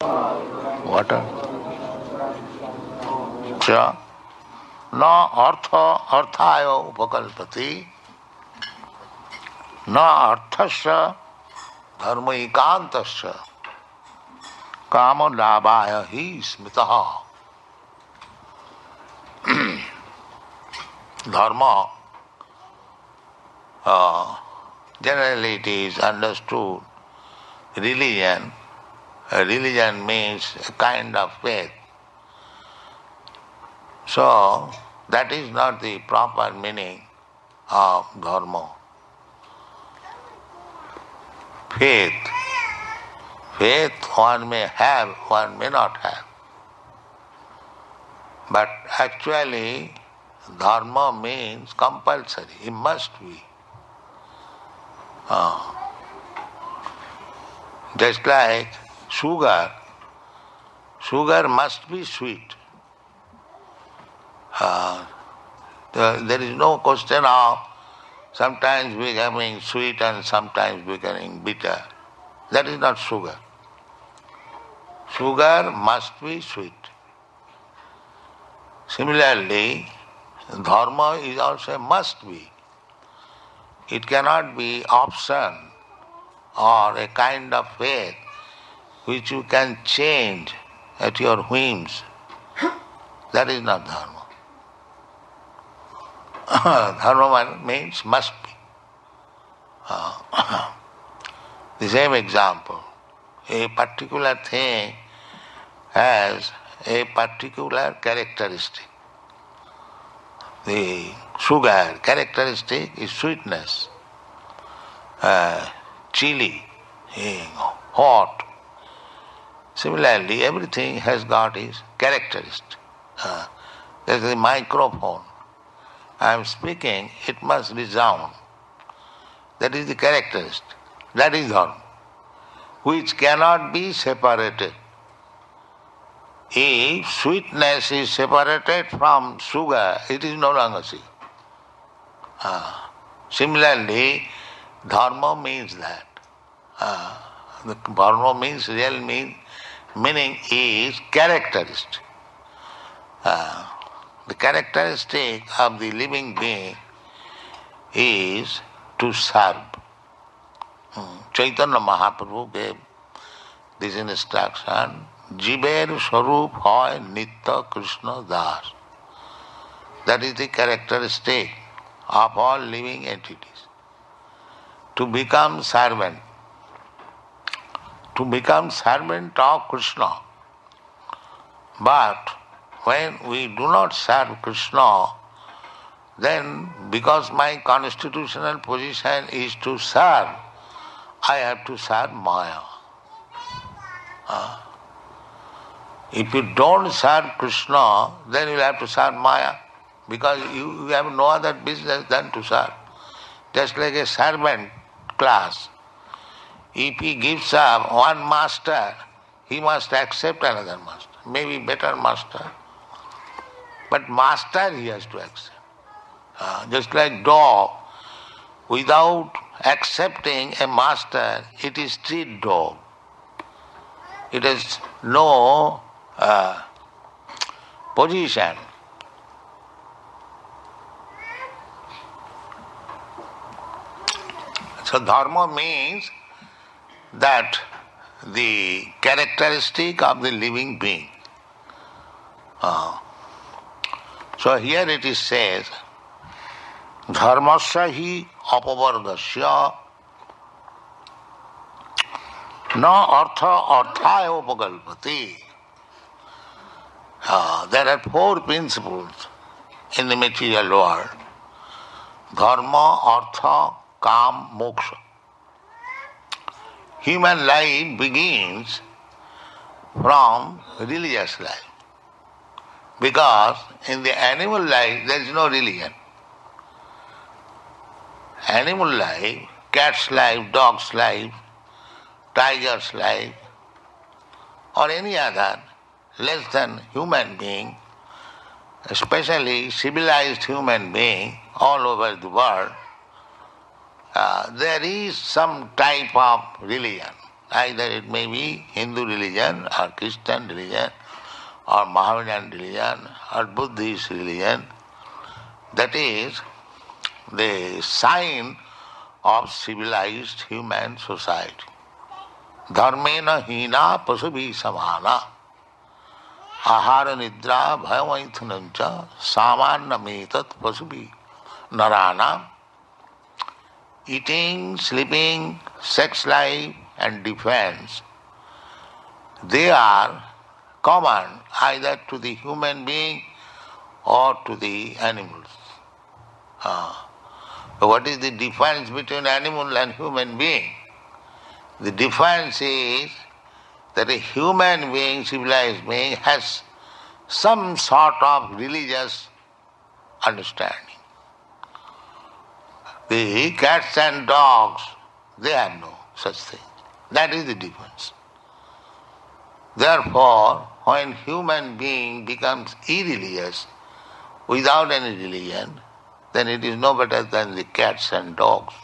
Water. Cha na arthaya upakalpati na arthasya dharmaikantasya kama labhaya hi smitaha. Dharma, generally it is understood, religion. Religion means a kind of faith. So, that is not the proper meaning of dharma. Faith. Faith one may have, one may not have. But actually, dharma means compulsory, it must be. Just like sugar must be sweet. There is no question of sometimes becoming sweet and sometimes becoming bitter. That is not sugar. Sugar must be sweet. Similarly, dharma is also a must be. It cannot be option or a kind of faith which you can change at your whims. That is not dharma. Dharma means must be. The same example. A particular thing has a particular characteristic. The sugar characteristic is sweetness, chili, hot. Similarly, everything has got its characteristic. There is a microphone. I am speaking, it must resound. That is the characteristic. That is dharma, which cannot be separated. If sweetness is separated from sugar, it is no longer sweet. Similarly, dharma means that. The dharma means, real meaning is characteristic. The characteristic of the living being is to serve. Chaitanya Mahaprabhu gave this instruction, Jiver Swarup hoy Nitya Krishna Das. That is the characteristic of all living entities. To become servant. To become servant of Krishna. But when we do not serve Krishna, then because my constitutional position is to serve, I have to serve Maya. If you don't serve Krishna, then you will have to serve Maya, because you have no other business than to serve. Just like a servant class. If he gives up one master, he must accept another master, maybe better master. But master he has to accept. Just like dog, without accepting a master, it is street dog. It has no position. So dharma means that the characteristic of the living being. So here it is says, dharmasya hi apavardasya na arthaya upakalpati. There are four principles in the material world. Dharma, artha, kam, moksha. Human life begins from religious life. Because in the animal life there is no religion. Animal life, cat's life, dog's life, tiger's life, or any other less than human being, especially civilized human being all over the world, there is some type of religion. Either it may be Hindu religion or Christian religion or Mohammedan religion or Buddhist religion. That is the sign of civilized human society. Dharmena hina pasubhi samana ahara nidra bhayamaithunancha samannametat pasubhi narana. Eating, sleeping, sex life and defense, they are common either to the human being or to the animals. What is the difference between animal and human being? The difference is that a human being, civilized being, has some sort of religious understanding. The cats and dogs, they have no such thing. That is the difference. Therefore, when human being becomes irreligious, without any religion, then it is no better than the cats and dogs.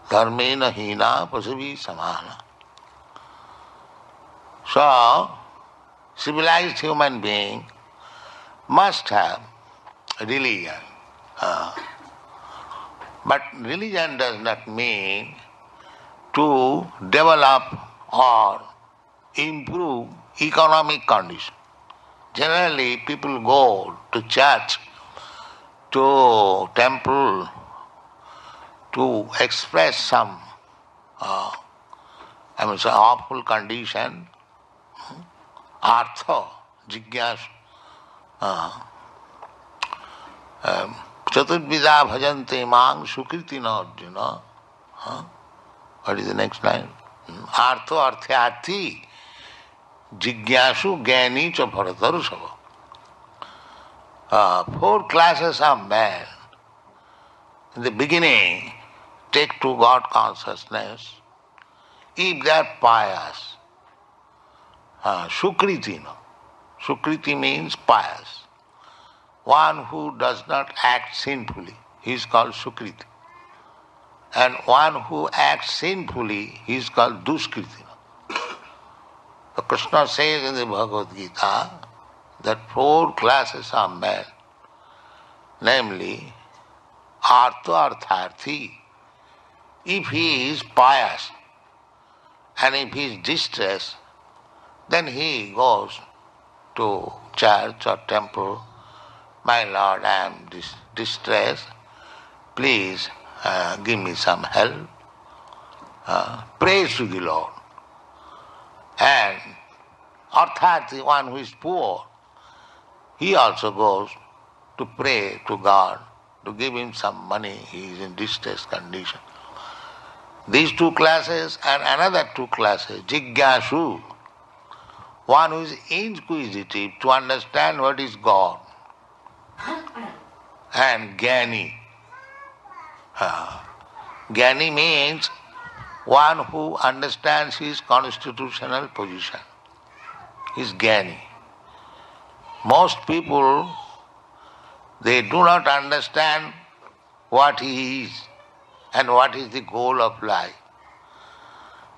Dharmena hina pasubhi samana. So, civilized human being must have religion. But religion does not mean to develop or improve economic condition. Generally, people go to church, to temple, to express some awful condition, artha, jigyasu, chaturvida bhajante mang sukriti na arjuna. What is the next line? Artho arthyarthi jigyasu gyani cha bharatarsava. 4 classes of men. In the beginning, take to God consciousness. If they are pious, sukriti. Sukriti means pious. One who does not act sinfully, he is called sukriti. And one who acts sinfully, he is called duskriti. So Krishna says in the Bhagavad Gita that 4 classes of men, namely artha artharthi, if he is pious and if he is distressed, then he goes to church or temple. My Lord, I am distressed. Please give me some help. Praise to the Lord. And artharthi, one who is poor, he also goes to pray to God to give him some money. He is in distressed condition. These 2 classes and another 2 classes, jigyasu, one who is inquisitive to understand what is God, and gyani. Gyani means one who understands his constitutional position. He is gyani. Most people, they do not understand what he is and what is the goal of life.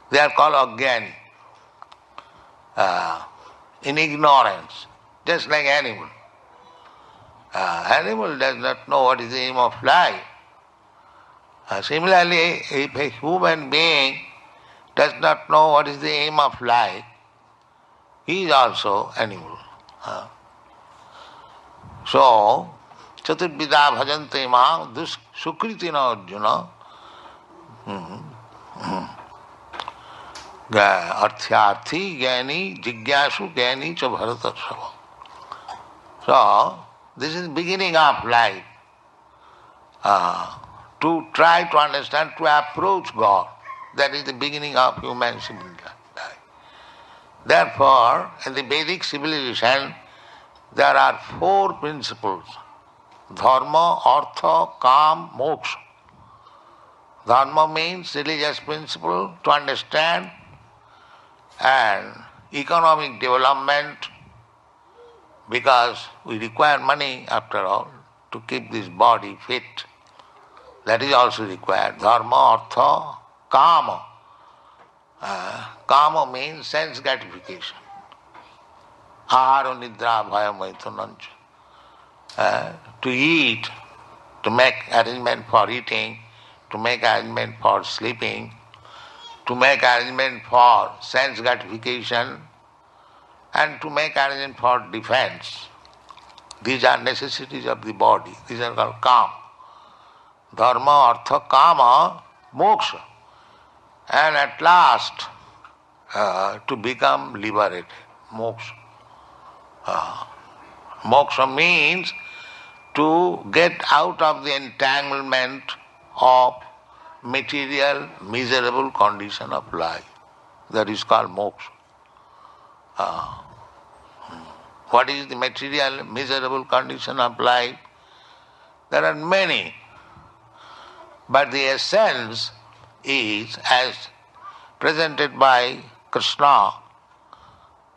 They are called agyani, in ignorance, just like animal. Animal does not know what is the aim of life. Similarly, if a human being does not know what is the aim of life, he is also animal. So, chaturvida bhajante mang sukriti na arjuna arthyarthi gyani jigyasu gyani cha bharatarsava. So, this is the beginning of life. To try to understand, to approach God. That is the beginning of human civilization. Therefore, in the Vedic civilization, there are 4 principles. Dharma, artha, kam, moksha. Dharma means religious principle to understand, and economic development, because we require money after all to keep this body fit. That is also required. Dharma, artha, kama. Kama means sense gratification. Ahara nidra bhaya maitunancha. To eat, to make arrangement for eating, to make arrangement for sleeping, to make arrangement for sense gratification, and to make arrangement for defense. These are necessities of the body. These are called kama. Dharma, artha, kama, moksha. And at last, to become liberated. Moksha. Moksha means to get out of the entanglement of material, miserable condition of life. That is called moksha. What is the material, miserable condition of life? There are many. But the essence is, as presented by Krishna,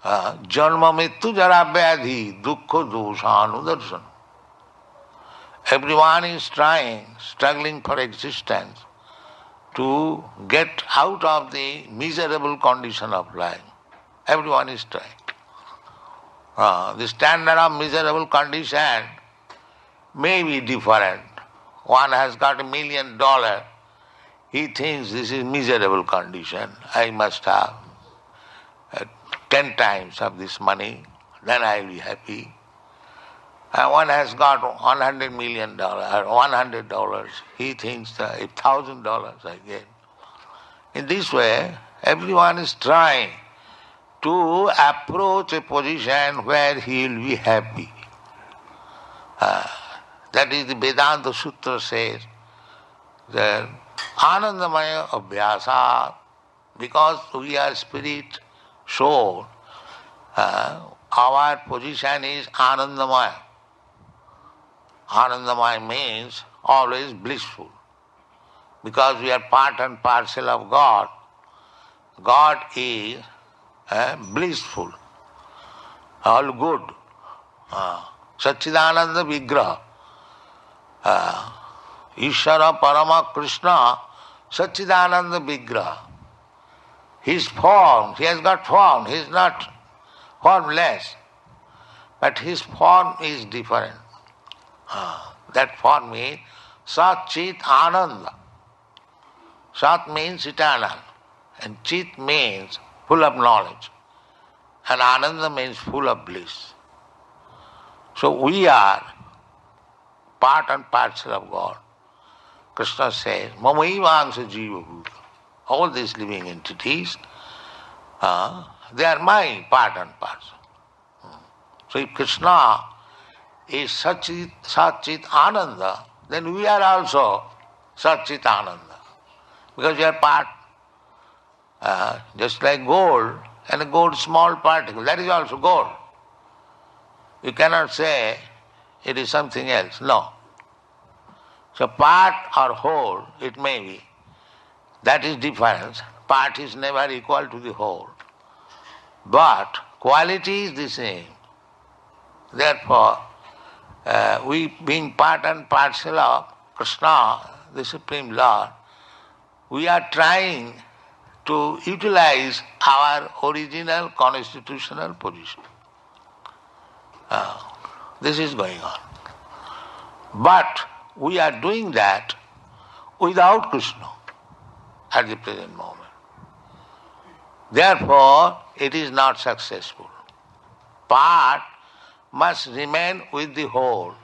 Janma Mittu Jara Vyadhi Dukkha Doshanudarsana. Everyone is trying, struggling for existence to get out of the miserable condition of life. Everyone is trying. The standard of miserable condition may be different. One has got $1 million. He thinks this is miserable condition. I must have 10 times of this money, then I will be happy. And one has got $100 million, $100. He thinks that if $1,000 I get. In this way, everyone is trying to approach a position where he will be happy. That is the Vedanta Sutra says that Anandamaya Abhyasa, because we are spirit, soul, our position is Anandamaya. Anandamaya means always blissful. Because we are part and parcel of God, God is blissful, all good. Satchidananda Vigraha. Ishvara Parama Krishna Satchidananda Vigraha. His form, he has got form, he is not formless, but his form is different. That form is Sat Chit Ananda. Sat means eternal, and Chit means full of knowledge, and Ananda means full of bliss. So we are part and parcel of God. Krishna says, Mamaivangsha Jiva Bhuta. All these living entities, they are my part and parcel. So if Krishna is Satchit Ananda, then we are also Satchit Ananda. Because we are part, just like gold, and a gold small particle, that is also gold. You cannot say it is something else. No. So part or whole, it may be. That is difference. Part is never equal to the whole. But quality is the same. Therefore, we being part and parcel of Krishna, the Supreme Lord, we are trying to utilize our original constitutional position. This is going on. But we are doing that without Krishna at the present moment. Therefore, it is not successful. Part must remain with the whole.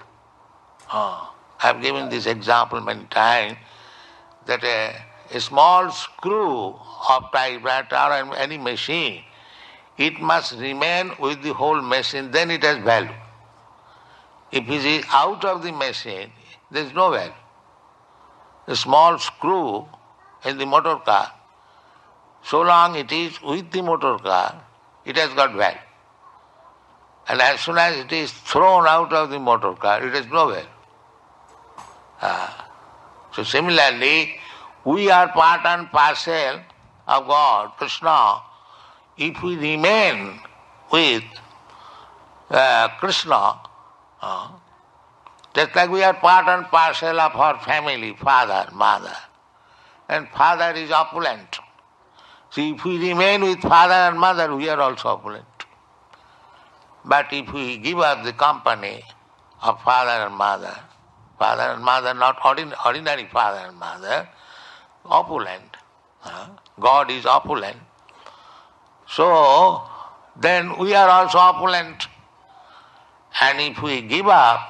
I have given this example many times, that a small screw of typewriter or any machine, it must remain with the whole machine, then it has value. If it is out of the machine, there is no value. A small screw in the motor car, so long it is with the motor car, it has got value. And as soon as it is thrown out of the motor car, it has no value. So similarly, we are part and parcel of God, Krishna. If we remain with Krishna, just like we are part and parcel of our family, father, mother, and father is opulent, See, if we remain with father and mother, we are also opulent. But if we give up the company of father and mother, not ordinary father and mother, opulent. God is opulent. So, then we are also opulent. And if we give up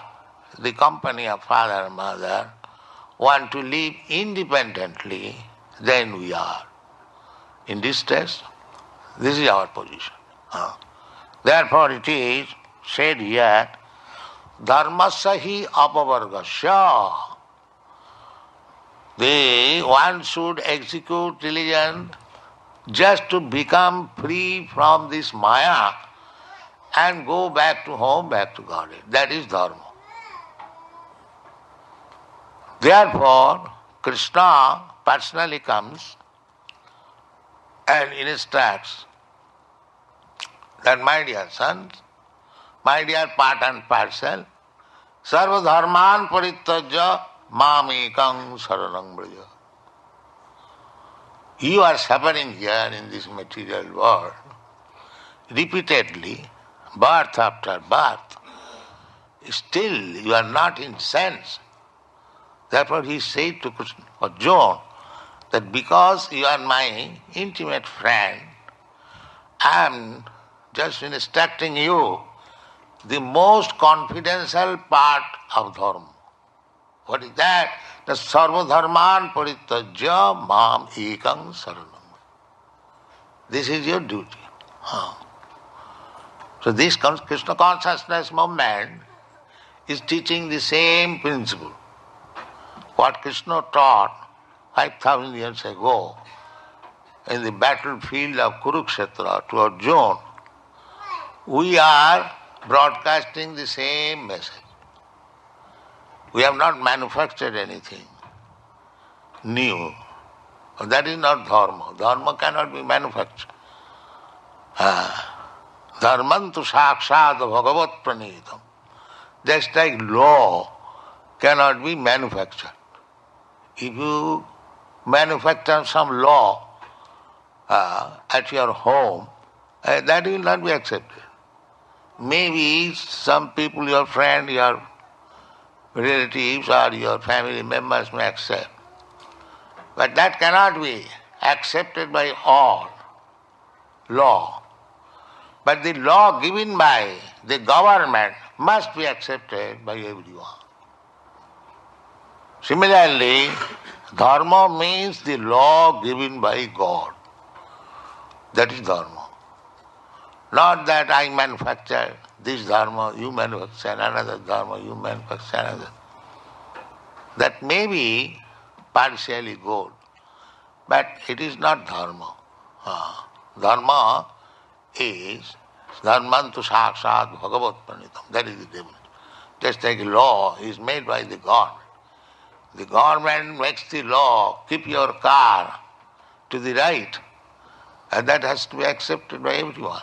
the company of father and mother, want to live independently, then we are in distress. This is our position. Therefore it is said here, dharmasya hi apavargasya. One should execute religion just to become free from this maya and go back to home, back to God. That is dharma. Therefore, Krishna personally comes and instructs that, my dear sons, my dear part and parcel, sarva dharman parityajya mamekam saranam braja. You are suffering here in this material world repeatedly, birth after birth. Still you are not in sense. Therefore he said to Krishna, Arjuna, that because you are my intimate friend, I am just instructing you the most confidential part of dharma. What is that? The sarva dharman parityajya mam ekam saranam. This is your duty. So this Krishna consciousness movement is teaching the same principle. What Krishna taught 5,000 years ago in the battlefield of Kurukshetra to Arjuna, we are broadcasting the same message. We have not manufactured anything new. That is not dharma. Dharma cannot be manufactured. Dharmantu sakshat bhagavat pranitam. Just like law cannot be manufactured. If you manufacture some law at your home, that will not be accepted. Maybe some people, your friend, your relatives or your family members may accept. But that cannot be accepted by all law. But the law given by the government must be accepted by everyone. Similarly, dharma means the law given by God. That is dharma. Not that I manufacture this dharma, you manufacture another dharma, you manufacture another. That may be partially good, but it is not dharma. Dharma is dharmantu sakshat bhagavat pranitam. That is the difference. Just like law is made by the government. The government makes the law, keep your car to the right, and that has to be accepted by everyone.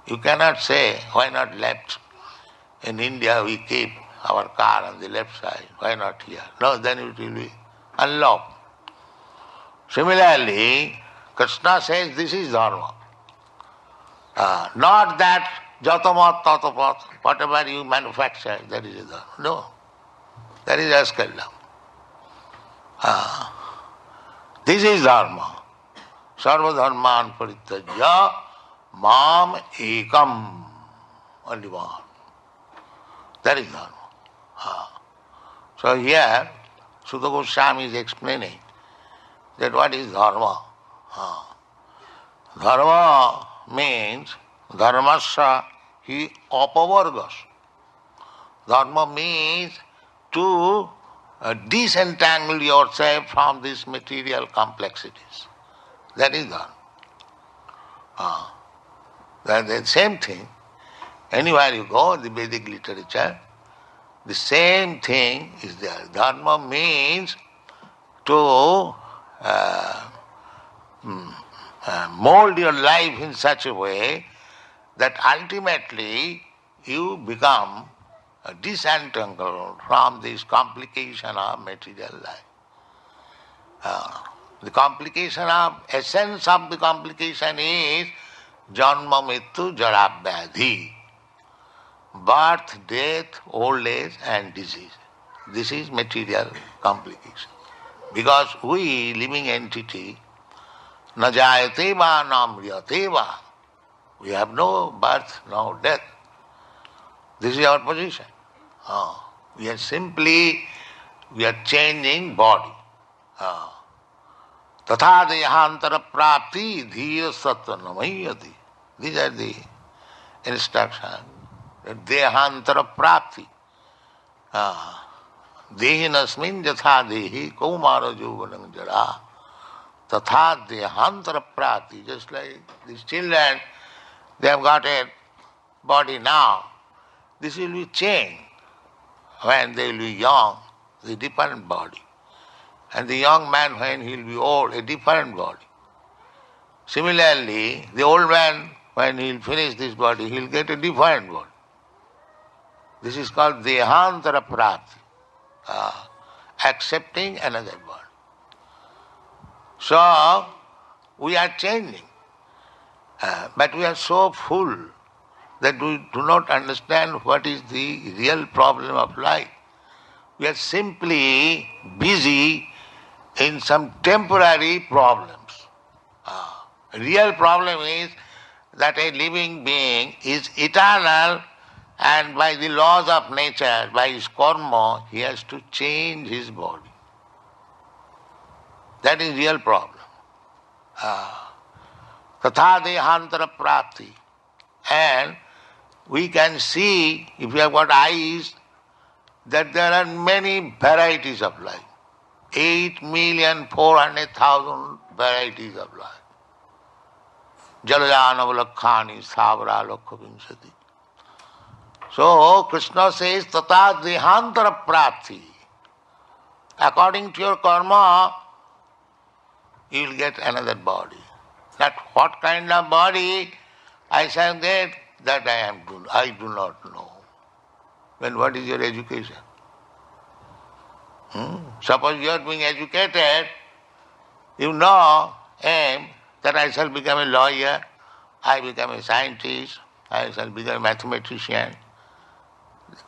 You cannot say, why not left? In India we keep our car on the left side, why not here? No, then it will be unlawful. Similarly, Krishna says this is dharma. Not that jatamat tatapat, whatever you manufacture, that is a dharma. No, that is askelam. This is dharma. Sarva dharman parityajya mam ekam. Only one. That is dharma. So here, Sutta Goswami is explaining that what is dharma. Dharma means dharmasya hi apavargas. Dharma means to disentangle yourself from these material complexities. That is dharma. The same thing, anywhere you go, the Vedic literature, the same thing is there. Dharma means to mold your life in such a way that ultimately you become disentangled from this complication of material life. The essence of the complication is janma mrityu jara vyadhi. Birth, death, old age and disease. This is material complication. Because we, living entity, na jayate va na mriyate va. We have no birth, no death. This is our position. We are changing body. Tatha dehantara prapti dhira sattva namayati. These are the instructions. Dehantara prapti. Dehinasmin jatha dehi kaumara jovanam jara. Tatha dehantara prapti. Just like these children, they have got a body now. This will be changed when they will be young, the different body. And the young man, when he will be old, a different body. Similarly, the old man, when he will finish this body, he will get a different body. This is called dehantara prapti, accepting another body. So, we are changing, but we are so full that we do not understand what is the real problem of life. We are simply busy in some temporary problems. Real problem is that a living being is eternal, and by the laws of nature, by his karma, he has to change his body. That is real problem. Tatha dehantara prapti. And we can see, if you have got eyes, that there are many varieties of life. 8,400,000 varieties of life. Jalajanavalakhani savara lokha vimsati. So Krishna says, Tata dehantara prapti. According to your karma, you will get another body. That what kind of body I shall get, that I do not know. Then what is your education? Suppose you are being educated, you know, that I shall become a lawyer, I become a scientist, I shall become a mathematician.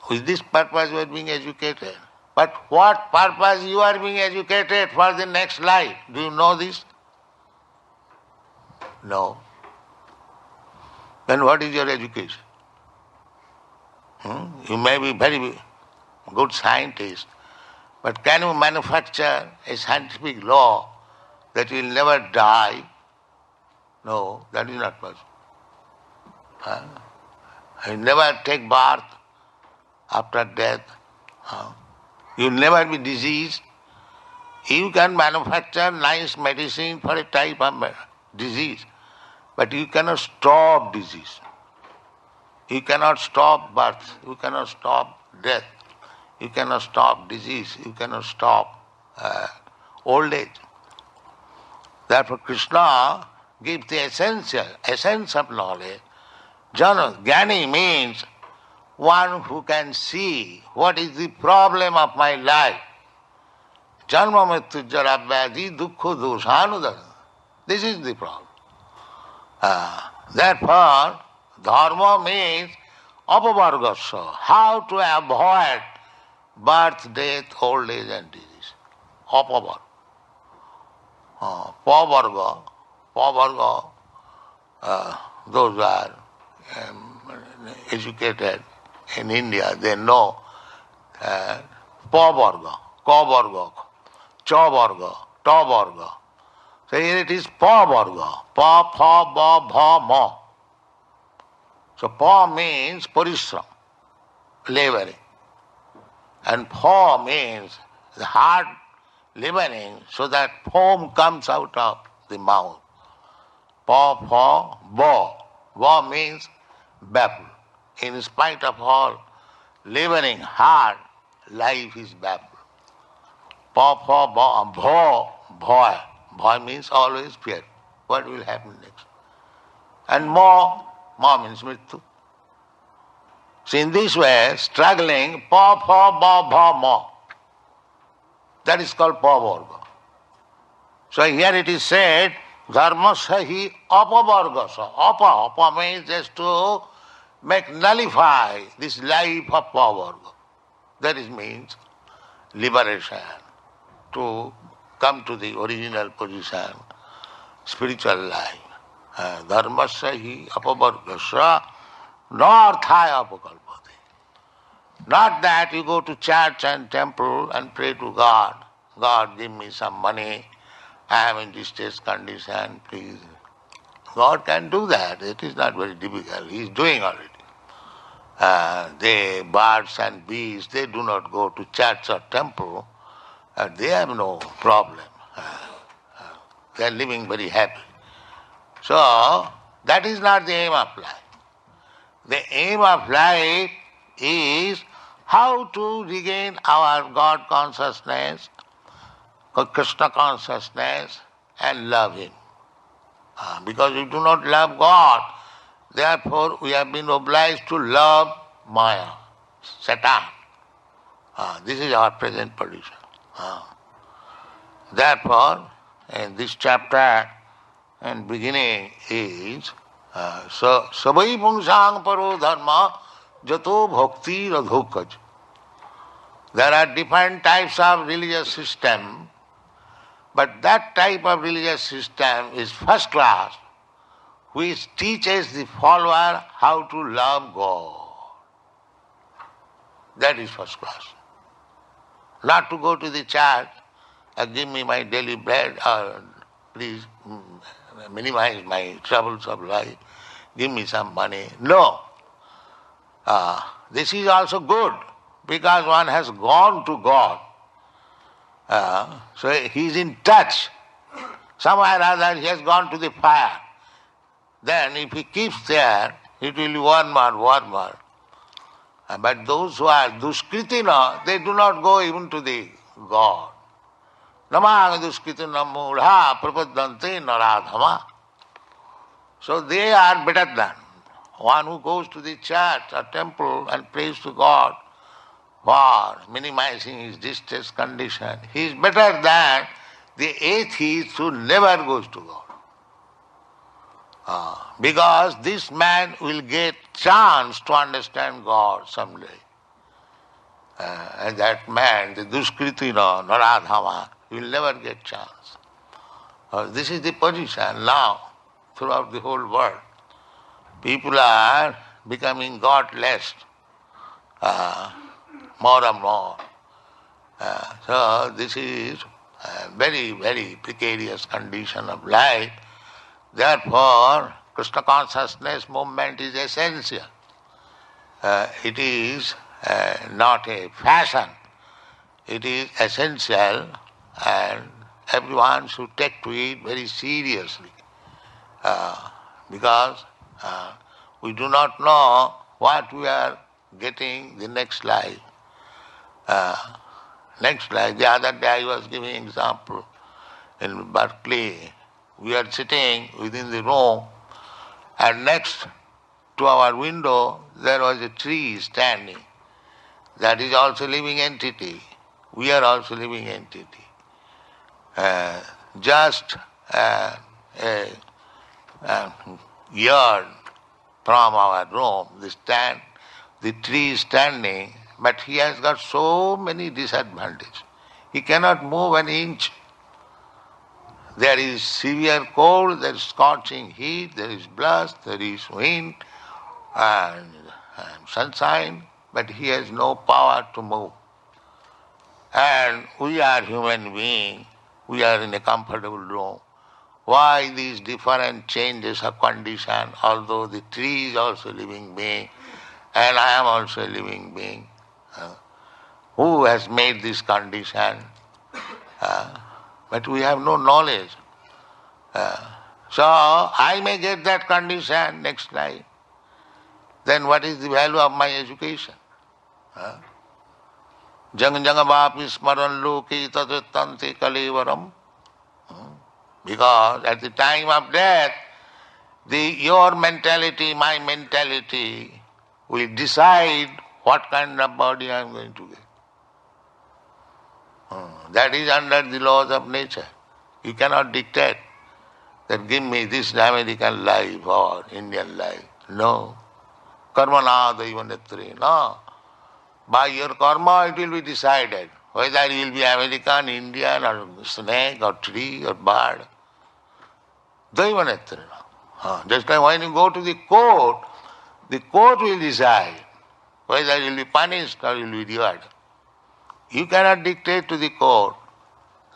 With this purpose you are being educated. But what purpose you are being educated for the next life? Do you know this? No. Then what is your education? You may be very good scientist, but can you manufacture a scientific law that you will never die? No, that is not possible. You never take birth after death. You will never be diseased. You can manufacture nice medicine for a type of disease, but you cannot stop disease. You cannot stop birth. You cannot stop death. You cannot stop disease. You cannot stop old age. Therefore Krishna gives the essence of knowledge. Jnani means one who can see what is the problem of my life. Janma mrityu jara vyadhi dukkha doshanudana. This is the problem. Therefore, dharma means apavargasya, how to avoid birth, death, old age and disease. Apavarga. Pavarga, those who are educated in India, they know pavarga, kavarga, chavarga, tavarga. So here it is pavarga, pa, pha, ba, bha, ma. So pa means parishram, laboring. And pha means the hard laboring so that foam comes out of the mouth. Pa, pha, ba. Ba means baffled. In spite of all laboring hard, life is baffled. Pa, pha, ba, bha, bha. Bha means always fear. What will happen next? And ma means mrityu. So in this way, struggling, pa, pha, ba, bha, ma. That is called pavarga. So here it is said, dharmasya hi apavargasa. Apa means just to make nullify this life of pavarga. That is means liberation, to come to the original position, spiritual life. Dharmasya hi apavargasa narthaya apakalpate. Not that you go to church and temple and pray to God. God, give me some money. I am in distress condition, please. God can do that. It is not very difficult. He is doing already. The birds and bees, they do not go to church or temple. They have no problem. They are living very happy. So, that is not the aim of life. The aim of life is how to regain our God consciousness, Krishna consciousness, and love Him. Because we do not love God, therefore we have been obliged to love Maya, Satan. This is our present position. Therefore, in this chapter and beginning is Savai Pungsang Paro Dharma Jato Bhakti Radhokaj. There are different types of religious system, but that type of religious system is first class, which teaches the follower how to love God. That is first class. Not to go to the church and give me my daily bread, or please minimize my troubles of life, give me some money. No. This is also good, because one has gone to God. So he is in touch. Somewhere or other he has gone to the fire. Then if he keeps there, it will be warmer. But those who are duskritina, they do not go even to the God. Namang duskritina mudha prapadante naradhama. So they are better than one who goes to the church or temple and prays to God for minimizing his distress condition. He is better than the atheist who never goes to God. Because this man will get chance to understand God someday. And that man, the duskritina, naradhama, will never get chance. This is the position now throughout the whole world. People are becoming godless more and more. So this is a very, very precarious condition of life. Therefore, Krishna consciousness movement is essential. It is not a fashion. It is essential, and everyone should take to it very seriously. Because we do not know what we are getting the next life. Next life, the other day I was giving example. In Berkeley, we are sitting within the room, and next to our window there was a tree standing. That is also living entity. We are also living entity. Just a yard from our room, the tree is standing, but he has got so many disadvantages. He cannot move an inch. There is severe cold, there is scorching heat, there is blast, there is wind and sunshine, but he has no power to move. And we are human beings, we are in a comfortable room. Why these different changes of condition, although the tree is also a living being, and I am also a living being? Who has made this condition? But we have no knowledge. So I may get that condition next life. Then what is the value of my education? Jang jangavapi smaran loke tatatante kalevaram. Because at the time of death, your mentality, my mentality will decide what kind of body I am going to get. That is under the laws of nature. You cannot dictate that give me this American life or Indian life. No. Karmana daivanetri. No. By your karma it will be decided whether you will be American, Indian or snake or tree or bird. Daivanetri. Just like when you go to the court will decide whether you will be punished or you will be rewarded. You cannot dictate to the court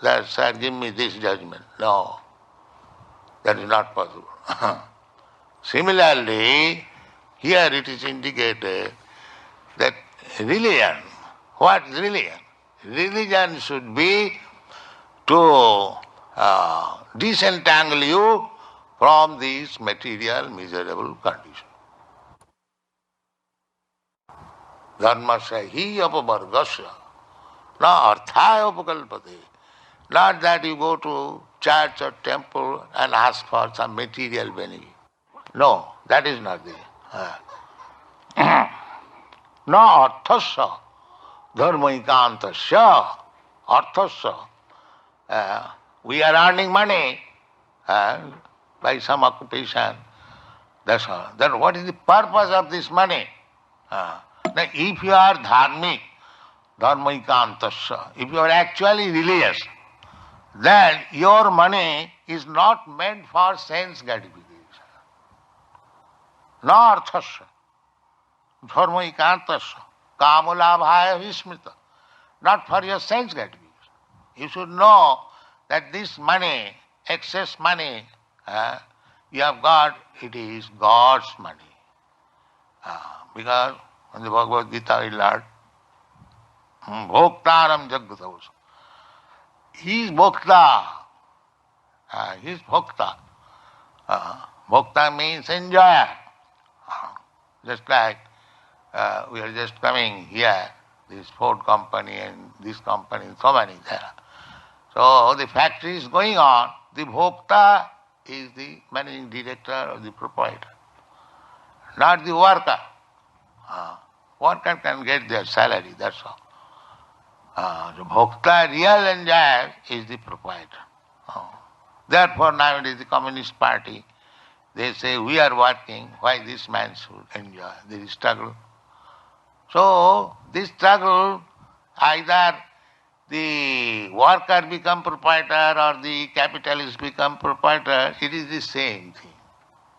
that, sir, give me this judgment. No, that is not possible. Similarly, here it is indicated that religion, what is religion? Religion should be to disentangle you from these material miserable conditions. Dharmasya hi apavargasya na arthaya upakalpate. Not that you go to church or temple and ask for some material benefit. No, that is not there. Na arthasya dharmaikantasya arthasya. We are earning money by some occupation. That's all. Then what is the purpose of this money? Now if you are dharmic, dharmaikantasya, if you are actually religious, then your money is not meant for sense gratification. Na arthasya, dharmaikantasya, kamulabhaya vismita, not for your sense gratification. You should know that this money, excess money, you have got, it is God's money. Because in the Bhagavad Gita we learn, Bhoktaram Jagatavas. He is Bhokta. He is Bhokta. Bhokta means enjoyer. Just like we are just coming here, this Ford company and this company, so many there. So the factory is going on. The Bhokta is the managing director or the proprietor, not the worker. Worker can get their salary, that's all. The Bhokta, real enjoyer, is the proprietor. Therefore nowadays the Communist Party, they say we are working, why this man should enjoy? There is struggle. So this struggle, either the worker become proprietor or the capitalist become proprietor, it is the same thing.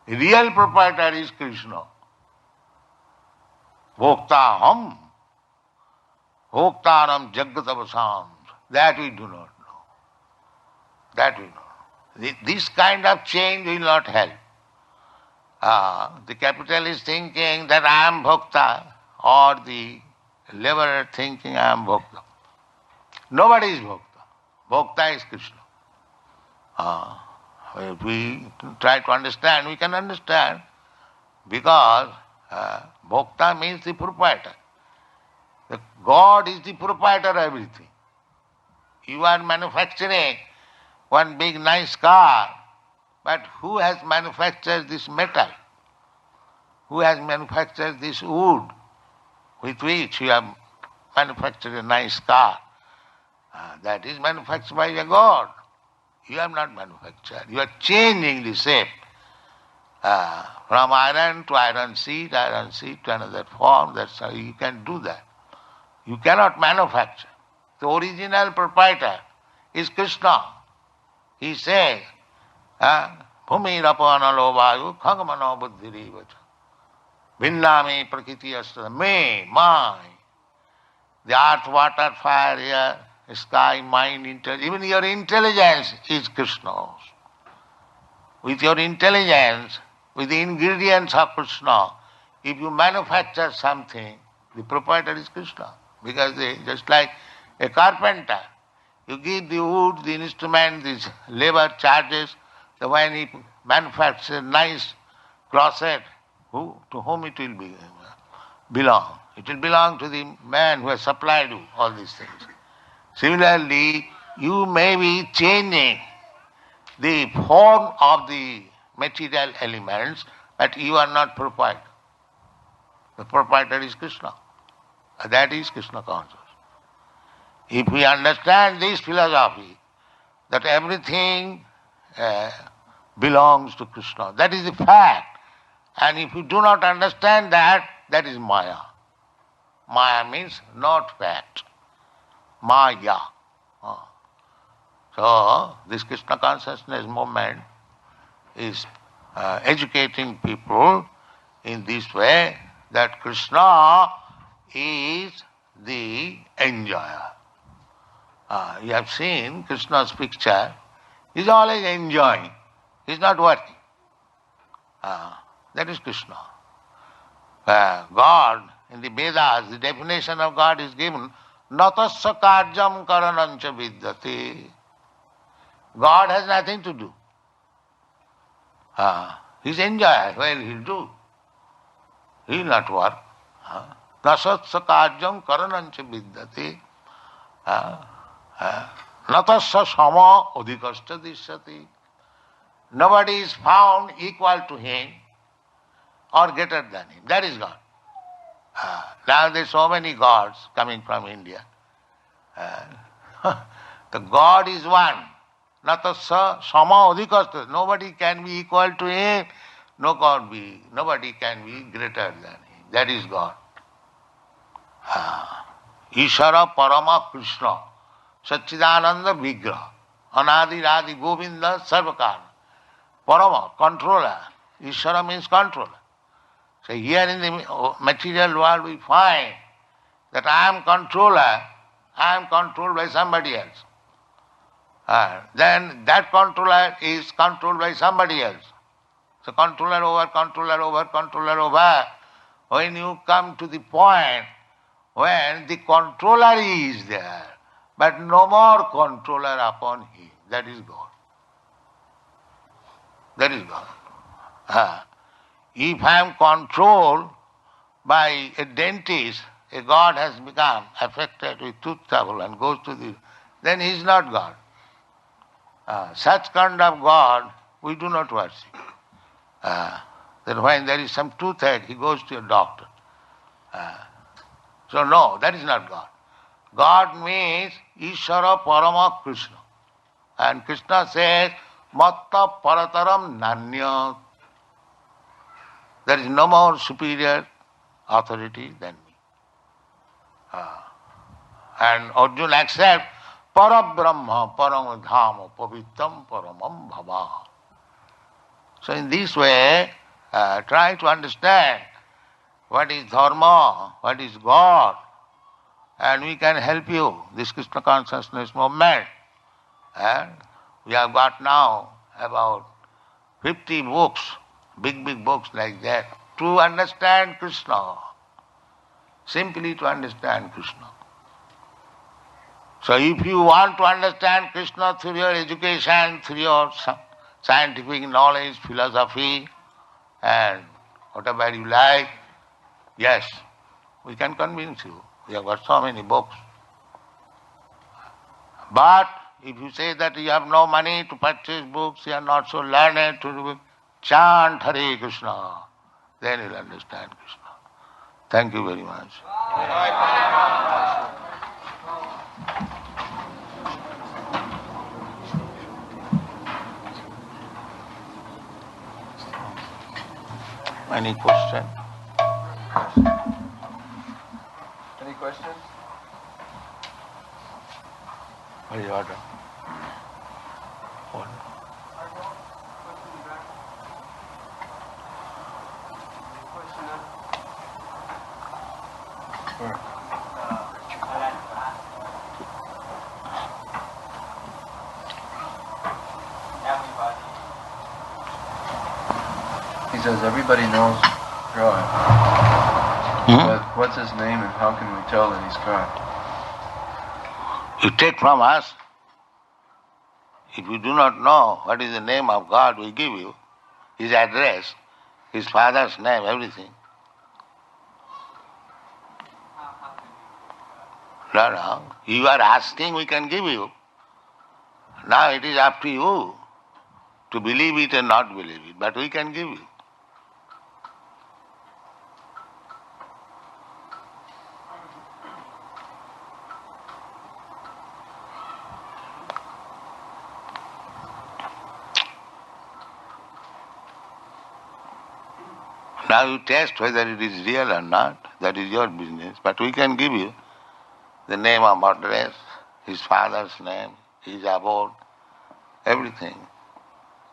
The real proprietor is Krishna. Bhoktaham, Bhoktaram Jagatavasam. That we do not know. That we know. This kind of change will not help. The capitalist thinking that I am Bhokta, or the laborer thinking I am Bhokta. Nobody is Bhokta. Bhokta is Krishna. If we try to understand, we can understand, because Bhokta means the proprietor. The God is the proprietor of everything. You are manufacturing one big nice car, but who has manufactured this metal? Who has manufactured this wood with which you have manufactured a nice car? That is manufactured by a God. You have not manufactured. You are changing the shape. From iron to iron sheet to another form. That's how you can do that. You cannot manufacture. The original proprietor is Krishna. He says, Bhumi rapanalo vayu khagamano buddhiri vacha. Vinnami prakriti astra. Me, mine. The earth, water, fire, air, sky, mind, intelligence. Even your intelligence is Krishna's. With your intelligence, with the ingredients of Krishna, if you manufacture something, the proprietor is Krishna. Because just like a carpenter, you give the wood, the instrument, this labor charges, so when he manufactures a nice closet, to whom it will belong? It will belong to the man who has supplied you all these things. Similarly, you may be changing the form of the material elements, but you are not proprietor. The proprietor is Krishna. That is Krishna consciousness. If we understand this philosophy, that everything belongs to Krishna. That is the fact. And if you do not understand that, that is Maya. Maya means not fact. Maya. So, this Krishna consciousness movement is educating people in this way that Krishna is the enjoyer. You have seen Krishna's picture. He is always enjoying. He is not working. That is Krishna. God, in the Vedas, the definition of God is given, natasya karjam karanancha vidyate. God has nothing to do. He is enjoyer. Well, he will do. He will not work. Natasya karjam karanancha vidyate. Natasya sama adhikashta dishyati. Nobody is found equal to him or greater than him. That is God. Now there are so many gods coming from India. The God is one. Natasya sama adhikashta. Nobody can be equal to him. Nobody can be greater than him. That is God. Ishara Parama Krishna, Satchidananda Vigraha, Anadi Radi Govinda Sarvakara. Parama, controller. Ishara means controller. So here in the material world we find that I am controller, I am controlled by somebody else. Then that controller is controlled by somebody else. So controller over, controller over, controller over. When you come to the point when the controller is there, but no more controller upon him, that is God. That is God. If I am controlled by a dentist, a God has become affected with tooth trouble and goes to the... then he is not God. Such kind of God we do not worship. That when there is some toothache, he goes to a doctor. So no, that is not God. God means Ishara Parama Krishna. And Krishna says, Matta Parataram Nanya. There is no more superior authority than me. And Arjuna accepts Parabrahma, Paramadhama, Pavitram, Paramam Bhava. So in this way, try to understand what is Dharma, what is God, and we can help you, this Krishna consciousness movement. And we have got now about 50 books, big books like that, to understand Krishna, simply to understand Krishna. So if you want to understand Krishna through your education, through your scientific knowledge, philosophy, and whatever you like, yes, we can convince you. We have got so many books. But if you say that you have no money to purchase books, you are not so learned to chant Hare Krishna, then you will understand Krishna. Thank you very much. Any question? Any questions? What is your order? Order. Sure. He says everybody knows God. But what's his name and how can we tell that he's God? You take from us. If you do not know what is the name of God, we give you his address, his father's name, everything. No. You are asking, we can give you. Now it is up to you to believe it or not believe it, but we can give you. Now you test whether it is real or not. That is your business. But we can give you the name of address, his father's name, his abode, everything,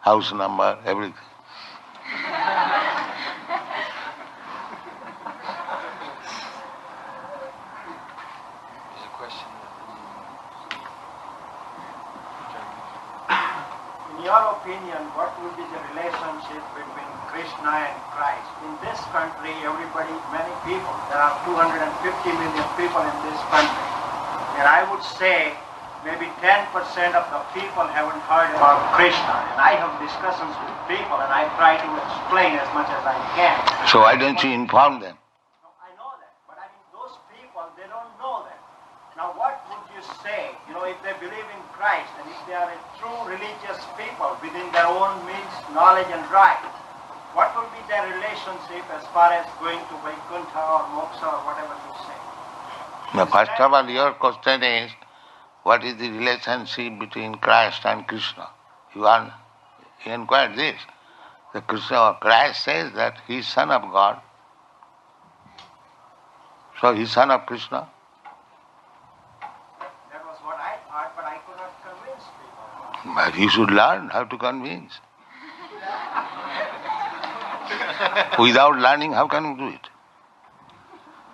house number, everything. There's a question. In your opinion, what would be the relationship between Krishna and Christ? In this country, everybody, many people, there are 250 million people in this country. And I would say maybe 10% of the people haven't heard about Krishna. And I have discussions with people and I try to explain as much as I can. So why don't you inform them? No, I know that, but I mean those people, they don't know that. Now what would you say, if they believe in Christ and if they are a true religious people within their own means, knowledge and right, what will be their relationship as far as going to Vaikuntha or Moksha or whatever you say? Now, first of all, your question is, what is the relationship between Christ and Krishna? You inquired this. The Krishna or Christ says that he is son of God. So he is son of Krishna. That was what I thought, but I could not convince people. But you should learn how to convince. Without learning, how can you do it?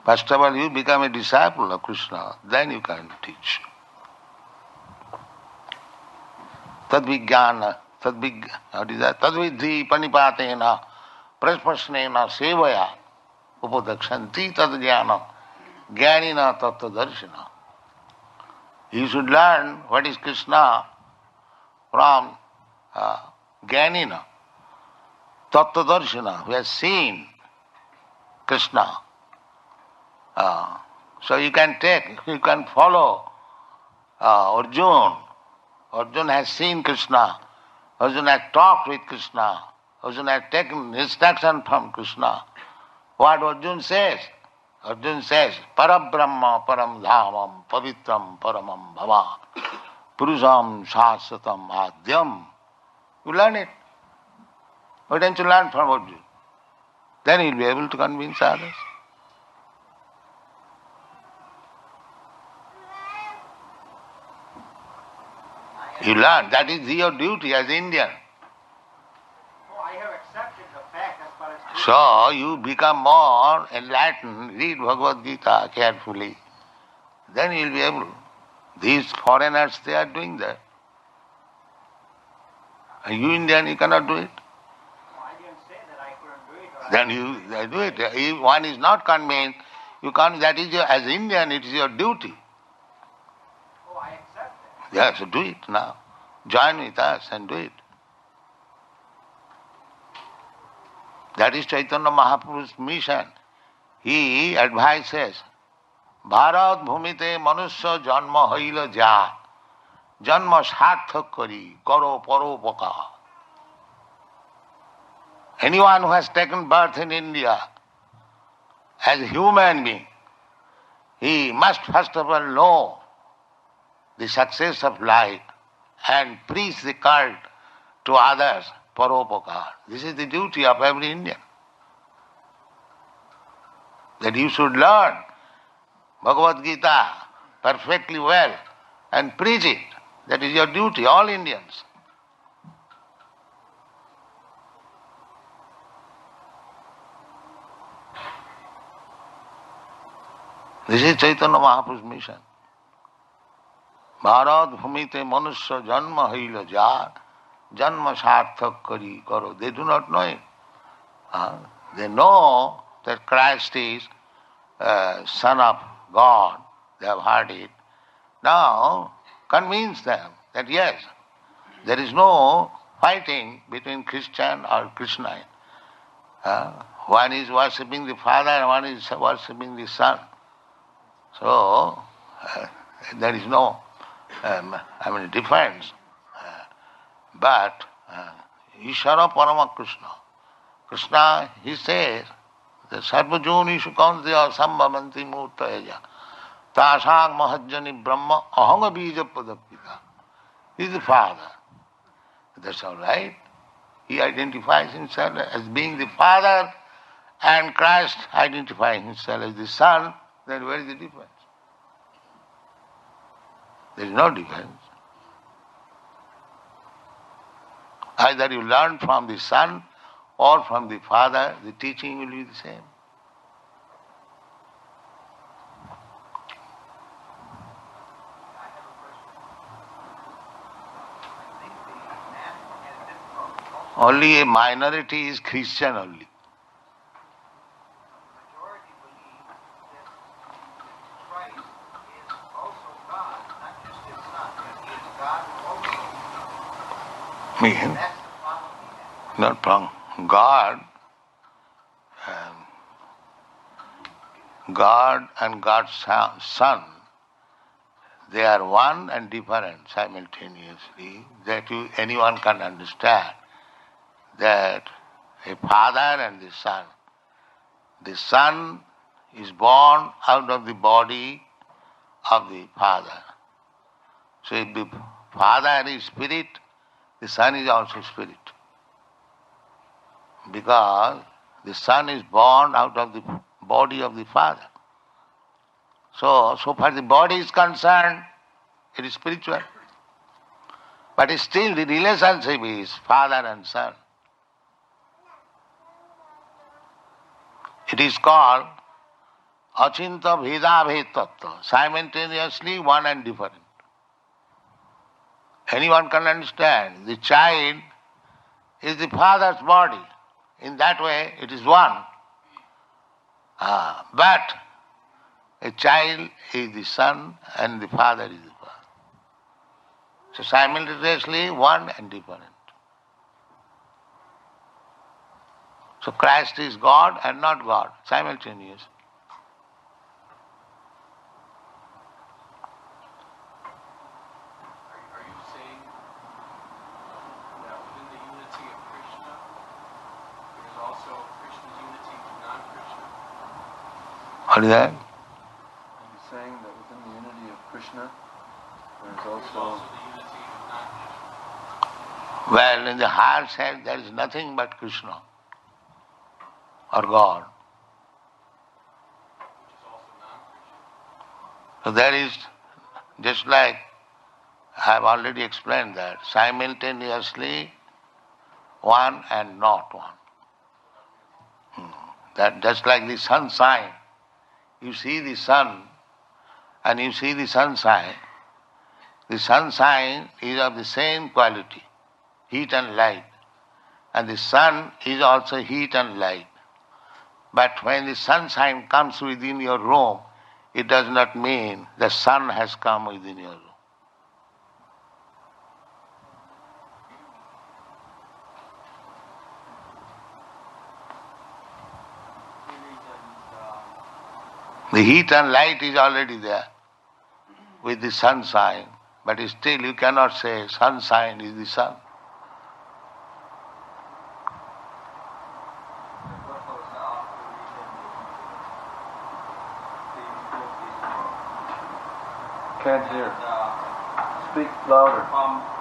First of all, you become a disciple of Krishna, then you can teach. Tadvijnana, tadvidhi panipatena, prasprasnena sevaya, upadakshanti tadjnana, jnanina tattadarshana. You should learn what is Krishna from jnanina, tattadarshana, who has seen Krishna. So you can follow Arjuna. Arjuna has seen Krishna. Arjuna has talked with Krishna. Arjuna has taken instruction from Krishna. What Arjuna says? Arjuna says, Parabrahma param dhamam pavitram paramam bhava purusham shasatam adhyam. You learn it. Why don't you learn from Arjuna? Then you'll be able to convince others. You learn. That is your duty as Indian. Oh, I have accepted the fact as far as... So you become more enlightened. Read Bhagavad Gita carefully. Then you will be able. These foreigners, they are doing that. And you Indian, you cannot do it. No, I didn't say that I couldn't do it. Then you do it. If one is not convinced, you can't. That is as Indian, it is your duty. Oh, I accept that. Yes, do it now. Join with us and do it. That is Chaitanya Mahaprabhu's mission. He advises, Bharat bhumite manusya janma haila ja, janma sarthak kari, karo paropaka. Anyone who has taken birth in India as a human being, he must first of all know the success of life and preach the cult to others, paropakar. This is the duty of every Indian. That you should learn Bhagavad Gita perfectly well and preach it. That is your duty, all Indians. This is Chaitanya Mahaprabhu's mission. Bharat bhumite manusya janma haila jar, janma sarthak kari karo. They do not know it. They know that Christ is Son of God. They have heard it. Now, convince them that yes, there is no fighting between Christian or Krishna. One is worshipping the Father and one is worshipping the Son. So, there is no difference. But Ishara Parama Krishna. Krishna, he says, the Sarvajoni Shukansya Sambhavanti Murtayaja Tasang Mahajjani Brahma Ahanga Bija Padapika. He is the Father. That's all right. He identifies himself as being the Father and Christ identifying himself as the Son, then where is the difference? There is no difference. Either you learn from the Son or from the Father, the teaching will be the same. Only a minority is Christian only. Majority believe that Christ is also God, not just his Son, but he is God also. Mean, That's the problem we have. not wrong. God and God's Son, they are one and different simultaneously, that anyone can understand that a father and the son. The son is born out of the body of the father. So if the father is spirit, the son is also spirit. Because the son is born out of the body of the father. So far the body is concerned, it is spiritual. But still the relationship is father and son. It is called Achinta Bheda Bhed Tattva, simultaneously one and different. Anyone can understand. The child is the father's body. In that way, it is one. But a child is the son and the father is the father. So simultaneously one and different. So Christ is God and not God, simultaneous. Are you saying that within the unity of Krishna, there is also Krishna's unity with non-Krishna? What is that? Are you saying that within the unity of Krishna, there is There's also also the unity with non-Krishna. Well, in the higher sense, there is nothing but Krishna or God. Which is also non-Krishna. So there is, just like I have already explained that, simultaneously one and not one. That just like the sun sign. You see the sun and you see the sun sign. The sun sign is of the same quality, heat and light. And the sun is also heat and light. But when the sunshine comes within your room, it does not mean the sun has come within your room. The heat and light is already there with the sunshine, but still you cannot say sunshine is the sun. can't hear. Speak louder.